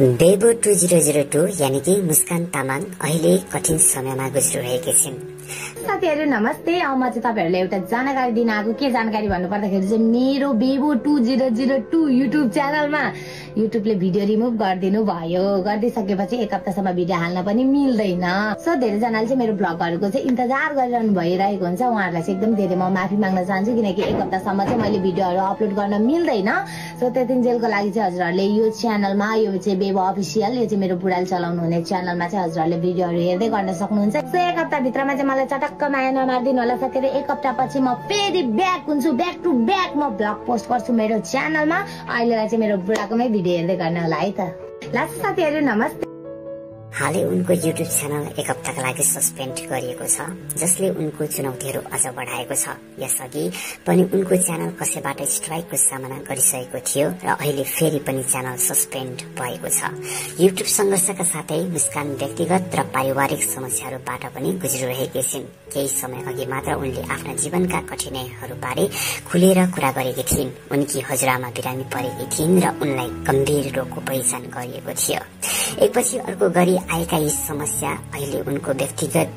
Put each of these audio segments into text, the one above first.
बेबो 2002 यानी कि मुस्कान तामाङ अहिले कठिन समयमा गुज्रिरहेकी छिन्। साथीहरु नमस्ते। म चाहिँ तपाईहरुलाई एउटा जानकारी दिन आएको। के जानकारी भन्नु पर्दाखेरि चाहिँ मेरो बेबो 2002 युट्युब च्यानलमा युट्युबले भिडियो रिमुभ गरिदिनु भयो। गरिदिसकेपछि एक हप्तासम्म भिडियो हाल्न पनि मिल्दैन। सो धेरै जनाले चाहिँ मेरो भ्लगहरुको चाहिँ इन्तजार गरिरहनु भइरहेको हुन्छ। उहाँहरुलाई चाहिँ एकदम धेरै म माफी माग्न चाहन्छु किनकि एक हप्तासम्म चाहिँ मैले भिडियोहरु अपलोड गर्न मिल्दैन। सो त्यतिन्जेलको लागि चाहिँ हजुरहरुले यो च्यानलमा यो चाहिँ बेबो अफिसियल यो चाहिँ मेरो बुढाले चलाउनु हुने च्यानलमा चाहिँ हजुरहरुले भिडियोहरु हेर्दै गर्न सक्नुहुन्छ। सो एक हप्ता भित्रमा चाहिँ मलाई चटक्क माया नमार्दिनु होला साथीहरु। एक हप्तापछि म फेरि ब्याक हुन्छु। ब्याक टु ब्याक म भ्लग पोस्ट गर्छु मेरो च्यानलमा। अहिलेलाई चाहिँ मेरो बुढाकोमै भिडियो हेर्दै गर्न होला है त। लास्ट साथीहरु नमस्ते। हालै उनको युट्युब च्यानल एक हप्ताका लागि सस्पेन्ड गरिएको छ, जसले उनको चुनौतीहरू अझ बढाएको छ। यसअघि पनि उनको च्यानल कसैबाट स्ट्राइकको सामना गरिसकेको थियो र अहिले फेरि पनि च्यानल सस्पेन्ड भएको छ। युट्युब संघर्षका साथै मुस्कान व्यक्तिगत र पारिवारिक समस्याहरूबाट पनि गुज्रिरहेकी छिन्। केही समय अघि मात्र उनले आफ्ना जीवनका कठिनाइहरूबारे खुलेर कुरा गरेकी थिइन्। उनकी हजुरआमा बिरामी परेकी थिइन् र उनलाई गम्भीर रोगको पहिचान गरिएको थियो। एकपछि अर्को गरी आएका यी समस्या अहिले उनको व्यक्तिगत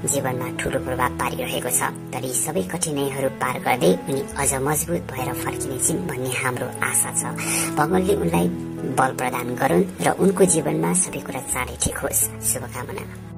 जीवनमा ठूलो प्रभाव पारिरहेको छ। तर यी सबै कठिनाइहरू पार गर्दै उनी अझ मजबुत भएर फर्किनेछिन् भन्ने हाम्रो आशा छ। भगवानले उनलाई बल प्रदान गरून् र उनको जीवनमा सबै कुरा चाँडै ठिक होस्। शुभकामना।